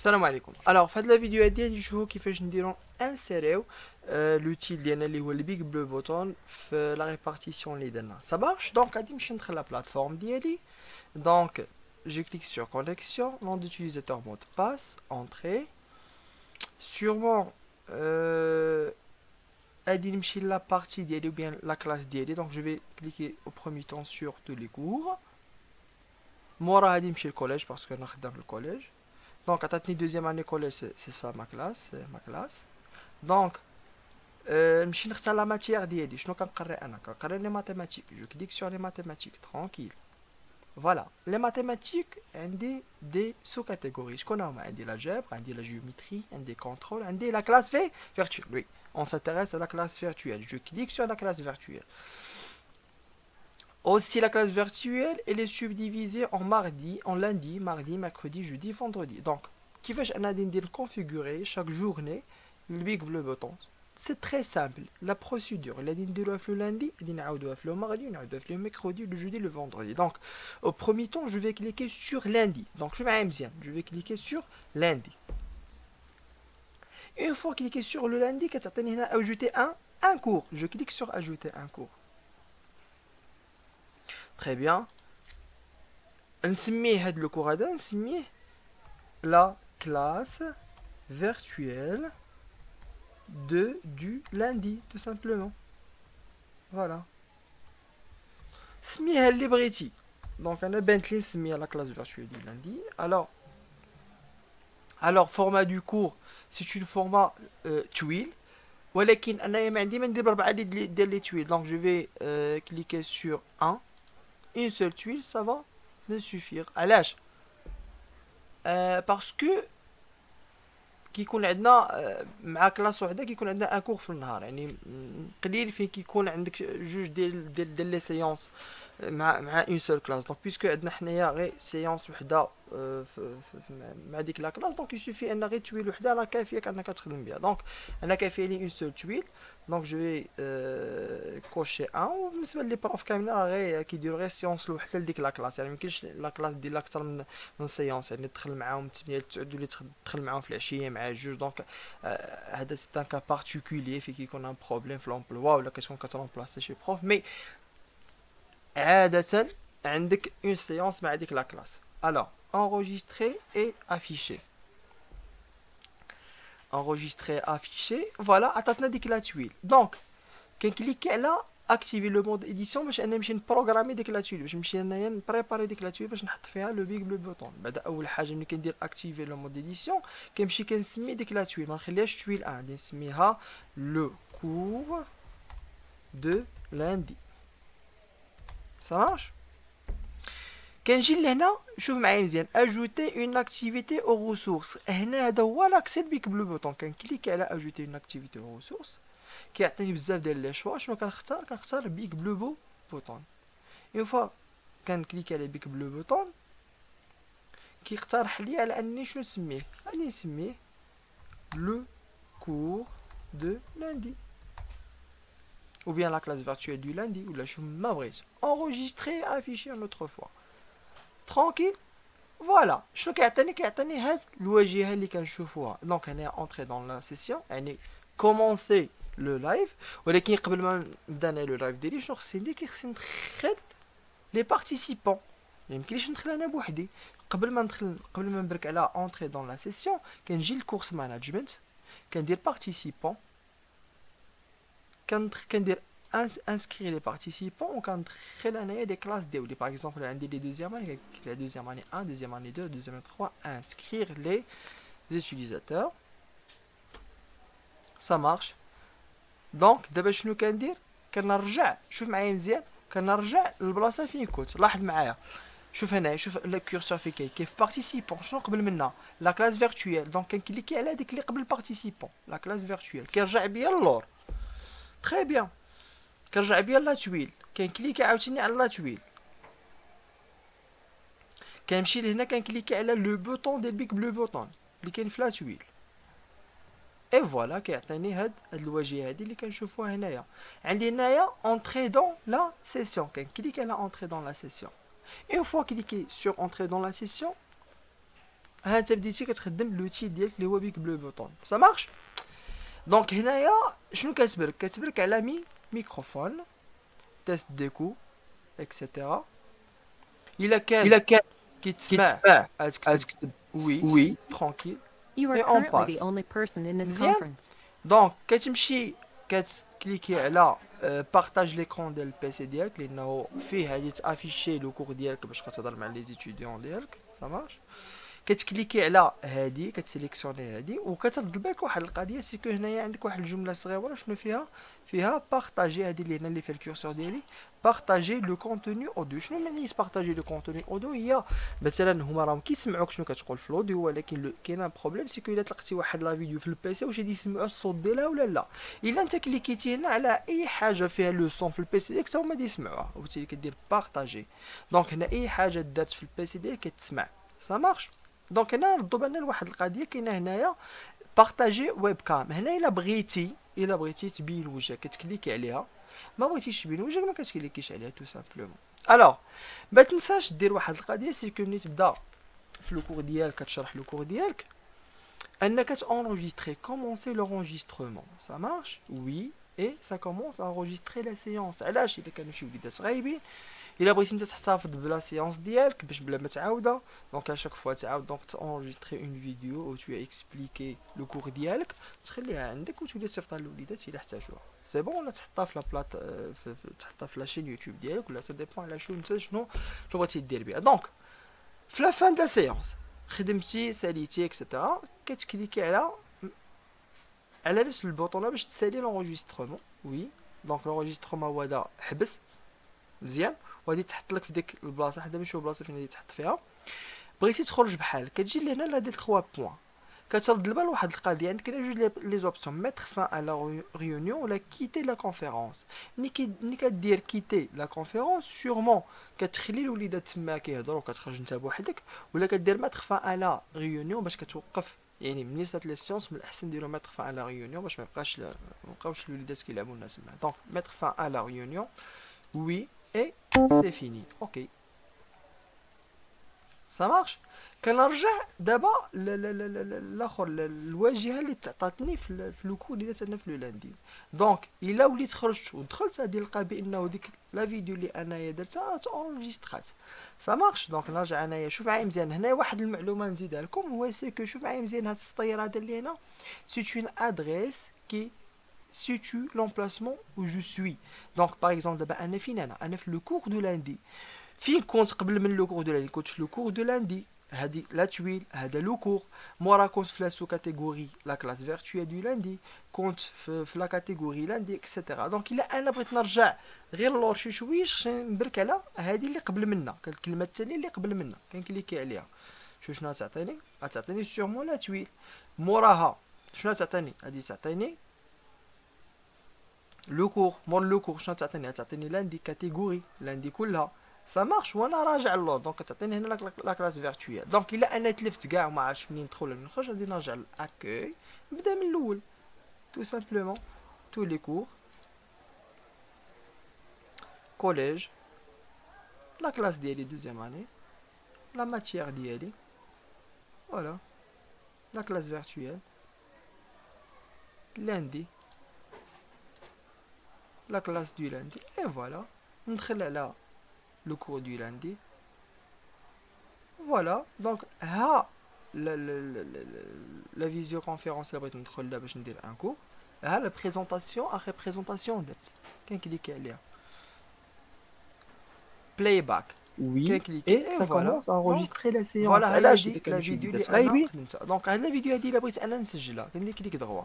السلام عليكم. Alors في هاد la vidéo هادي غادي نشوفو كيفاش نديرو انسيريو لوتيل ديالنا اللي هو البيك بلو بوتون في لا ريبارتيسيون اللي درنا. Ça marche. Donc غادي نمشي ندخل لا بلاتفورم ديالي. Donc je clique sur connexion, nom d'utilisateur, mot de passe, entrée. Sûrement غادي نمشي لا بارتي ديالي ou bien la classe ديالي. Donc je vais cliquer au premier temps sur tous les cours. مورا غادي نمشي للكوليج parce que انا خدام في الكوليج. Donc, عطاتني deuxième année collège, c'est ça ma classe, c'est ma classe. Donc, نمشي نختار la matière ديالي. شنو كنقري انا؟ كنقري les mathématiques. Je clique sur les mathématiques, tranquille. Voilà, les mathématiques عندي des sous-catégories. شكون هما؟ عندي l'algèbre, عندي la géométrie, عندي contrôle, عندي la classe virtuelle. Oui, on s'intéresse à la classe virtuelle. Je clique sur la classe virtuelle. Aussi, la classe virtuelle, elle est subdivisée en lundi, mardi, mercredi, jeudi, vendredi. Donc, كيفاش انا غادي ندير configurer chaque journée le big bleu button. C'est très simple. La procédure, اللي غادي نديروها في le lundi, غادي نعاودوها في le mardi, نعاودوها في le mercredi, le jeudi, le vendredi. Donc, au premier temps, je vais cliquer sur lundi. Donc, je vais مزيان. Je vais cliquer sur lundi. Une fois cliqué sur le lundi, كتعطيني هنا ajouter un cours. Je clique sur ajouter un cours. Très bien. نسميه هاد لو كور هذا نسميه la classe virtuelle du lundi, tout simplement. Voilà. سميها اللي بغيتي. Donc انا بانت لي نسميها la classe virtuelle du lundi. Alors format du cours, c'est une format tuile. ولكن انا ما عندي ما ندير بربعه ديال لي tuiles. Donc je vais cliquer sur une seule tuile, ça va me suffire. علاش؟ باسكو كيكون عندنا مع كلاس وحده كيكون عندنا ان كور في النهار. يعني قليل فين كيكون عندك جوج ديال لي سيونس مع اون سول كلاس. دونك بيسكو عندنا حنايا غير سيونس وحده مع ديك لا كلاس. دونك يسوفي ان غير تويل وحده راه كافيه انك تخدم بها. دونك انا كافيه لي اون سول تويل. دونك جو في كوشي ان. وبالنسبه لي بروف كاملين راه غير كيديروا غير سيونس وحده لديك لا كلاس. يعني ميمكنش لا كلاس دير اكثر من سيونس. يعني تدخل معاهم 8 9 ولا تدخل معاهم في العشيه مع جوج. دونك هذا سي ان كا بارتيكولير في كيكون ان بروبليم في لومبلوا ولا كتكون كترومبلاسي شي بروف. مي عادة عندك une séance مع ديك la classe. Alors, enregistrer et afficher. Enregistrer, afficher. Voilà, عطاتنا ديك la tuile. Donc, كنكليكي على activer le mode édition باش انا نمشي نبروغرامي ديك لا تويل. باش نمشي انايا نبريباري ديك لا تويل باش نحط فيها لو بيك بلو بوطون. بعد اول حاجه ملي كندير activer le mode édition كنمشي كنسمي ديك لا تويل. ما نخليهاش تويل 1. غادي نسميها le cours de lundi. Ça marche. كنجي لهنا شوف معايا مزيان اجوتي اون اكتيفيتي او ريسورس. هنا هذا هو لاكسي بيك بلو بوطون. كنكليكي على اجوتي اون اكتيفيتي او ريسورس كيعطيني بزاف ديال لي شوا. شنو كنختار بيك بلو بوطون. اون فوا كنكليكي على بيك بلو بوطون كيقترح لي على اني شنو نسميه. غادي نسميه لو كور دو lundi ou bien la classe virtuelle du lundi ou la chose ma brise. Enregistrer, afficher une autre fois. Tranquille. Voilà. شنو كيعطيني هاد الواجهه اللي كنشوفوها. دونك انا انتري دون لا سيسيون يعني كومونسي لو لايف. ولكن قبل ما نبدا انا لو لايف ديالي شنو خصني ندير؟ خصني ندخل لي بارتيسيبون. ما يمكنليش ندخل انا بوحدي. قبل ما نبرك على انتري دون لا سيسيون كنجي للكورس مانجمنت كندير بارتيسيبون. كندير inscrire les participants وكندخل انايا لي كلاس ديالي. باغ اكزومبل عندي لي دوزيام اني لا دوزيام اني 1 دوزيام اني 2 دوزيام اني 3 inscrire les utilisateurs. ça marche. دونك دابا شنو كندير؟ كنرجع شوف معايا مزيان كنرجع للبلاصه فين كنت. لاحظ معايا شوف هنا شوف الكورسور فين كيف بارتيسيبون. شنو قبل منا؟ لا كلاس فيرتويال. دونك كنكليكي على ديك اللي قبل بارتيسيبون لا كلاس فيرتويال كيرجع بيا للور. تري بيان. كنرجع بيا لا تويل كنكليكي عاوتاني على لا تويل كنمشي لهنا كنكليكي على لو بوطون ديال بيك بلو بوطون اللي كاين في لا تويل. اي فوالا كيعطيني هاد الواجهه هادي اللي كنشوفوها هنايا. عندي هنايا انتري دون لا سيسيون. كنكليكي على انتري دون لا سيسيون. اون فوا كليكي سور انتري دون لا سيسيون ها انت بديتي كتخدم لوتي ديالك اللي هو بيك بلو بوطون ça marche. دونك هنايا شنو كتبرك على ميكروفون تيست ديكو اكسيتيرا. الا كان كيتسمع تكتب وي ترونكيل You are اي اون currently the باس. only person in this مزيان. conference. دونك كتمشي كتكليكي على بارطاج ليكرون ديال البيسي ديالك لانه فيه غادي تافيشي لو كور ديالك باش كتهضر مع لي زيتيديون ديالك ça marche. كتكليكي على هادي كتسيليكسيوني هادي وكترد بالك واحد القضيه سيكو هنايا عندك واحد الجمله صغيره شنو فيها بارطاجي هادي اللي هنا اللي فيها الكورسور ديالي بارطاجي لو كونتوني اوديو. شنو معني بارطاجي لو كونتوني اوديو؟ هي مثلا هما راهم كيسمعوك شنو كتقول في الاوديو ولكن كاين ان بروبليم سيكو الا تلقيتي واحد لا فيديو في البيسي واش غادي يسمعوا الصوت ديالها ولا لا. الا انت كليكيتي هنا على اي حاجه فيها لو سون في البيسي ديالك حتى هما غادي يسمعوها وبالتالي كدير بارطاجي. دونك هنا اي حاجه دارت في البيسي ديالك كتسمع ça marche. دونك هنا نردو بالنا لواحد القضيه كاينه هنايا بارطاجي ويب كام. هنا الا بغيتي تبين وجهك كتكليكي عليها، ما بغيتيش تبين وجهك ما كتكليكيش عليها تو سامبلومون. الوغ ما تنساش دير واحد القضيه سيكو ملي تبدا في لو كور ديالك كتشرح لو كور ديالك انك تانجستري كومونسي لونجسترمون ça marche oui et ça commence à enregistrer la séance. علاش؟ الا كانوا شي وليدات غايبين الا بغيتي انت تحتفظ بلا سيونس ديالك باش بلا ما تعاودها دونك اشاك فوا تعاود دونك تانجستري اون فيديو او تو اكسبليكي لو كور ديالك تخليها عندك وتولي تصيفطها للوليدات الا احتاجوها سي بون. ولا تحطها في لا بلاط تحطها في لاشين يوتيوب ديالك ولا سا ديبون على شنو بغيتي دير بها. دونك في لا فان د لا سيونس خدمتي ساليتي اكسيتيرا كتكليكي على نفس البوطونه باش تسالي لونجسترمون وي. دونك لونجسترمون هو هذا حبس مزيان وغادي تحط لك في ديك البلاصه حدا نشوف البلاصه فين غادي تحط فيها. بغيتي تخرج بحال كتجي لهنا لهاد 3 بوين كترد البال واحد القضيه عندك جوج لي زوبسيون ميتر فان على ريونيون ولا كيتي لا كونفيرونس. ملي كدير كيتي لا كونفيرونس سيغمون كتخلي الوليدات تما كيهضروا كتخرج انت بوحدك ولا كدير ميتر فان على ريونيون باش كتوقف يعني ملي صات لي سيونس من الاحسن ديرو ميتر فان على ريونيون باش ما يبقاوش الوليدات كيلعبوا الناس معاه. دونك ميتر فان على ريونيون وي et c'est fini. Ok. Ça marche. كنرجع دابا الاخر الواجهه اللي تعطاتني في لوكو اللي درت انا في لو لاندي. دونك الا وليت خرجت ودخلت غادي نلقى بانه ديك لا فيديو اللي انايا درتها اونجسترات سا مارش. دونك نرجع انايا شوف معايا مزيان هنا واحد المعلومه نزيدها لكم هو سيكو شوف معايا مزيان هاد السطير هذا اللي هنا سي اون ادريس كي situe l'emplacement où je suis. Donc par exemple دابا انا فين انا في لو كور دو لاندي. فين كنت قبل من لو كور دو لاندي؟ كنت في لو كور دو لاندي هادي لا تويل هذا لو كور. مورا كنت في لا سو كاتيجوري لا كلاس فيرتويال دو لاندي كنت في لا كاتيجوري لاندي اكسيتيرا. دونك الا انا بغيت نرجع غير لور شي شويش نبرك على هذه اللي قبل منا الكلمه الثانيه اللي قبل منا كنكليكي عليها شنو تعطيني؟ غتعطيني سيغمون لا تويل. موراها شنو تعطيني؟ غادي تعطيني لو كور. مور لو كور شنو تعطيني لاندي كاتيجوري لاندي كلها سا مارش وانا راجع اللور. دونك تعطيني هنا لا كلاس فيرتويال. دونك الا انا تلفت كاع وما عرفتش منين ندخل ولا منين نخرج غادي نرجع للاكوي نبدا من الاول تو سامبلومون تو لي كور كوليج لا كلاس ديالي دوزيام اني لا ماتيير ديالي فوالا لا كلاس فيرتويال lundi, la classe du lundi, et voilà, ندخل على le cours du lundi. Voilà, donc ها la visioconférence اللي بغيت ندخل لها باش ندير ان كور. ها لا بريزونطاسيون اخر بريزونطاسيون درت كنكليكي عليها بلاي باك. Oui, et ça commence à enregistrer la séance. فوالا علاش هذه كان لا شي فيديو فيديو اللي انا صغيبين خدمتها. دونك هاد لا فيديو هادي الا بغيت انا نسجلها كندير كليك دغوا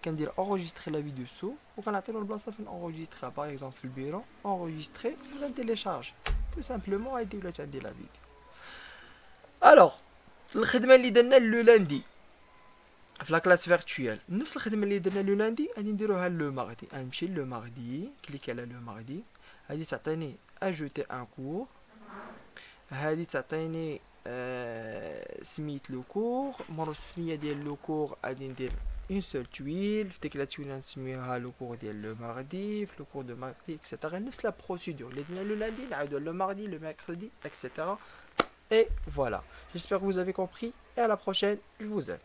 كندير انغوجيستري لا فيديو سو وكنعطي له البلاصه فين انغوجيسترا باغ اكزومبل في البيرو انغوجيستري ونتيليشارج تو سامبلومون هادي ولات عندي لا فيديو. الوغ الخدمه اللي درنا لو لاندي في لا كلاس فيرتويال نفس الخدمه اللي درنا لو لاندي غادي نديروها لو ماردي. غنمشي لو ماردي كليك على لو ماردي غادي تعطيني اجوتي ان كور. هادي تعطيني سميت لو كور مور السميه ديال لو كور غادي ندير اون سول تويل في ديك لا تويل نسميوها لو كور ديال لو ماردي في لو كور دو ماردي اكسيتيرا نفس لا بروسيدور اللي درنا لو لاندي نعاودو لو ماردي لو ميركودي اكسيتيرا. Et voilà, j'espère que vous avez compris et à la prochaine, je vous aime.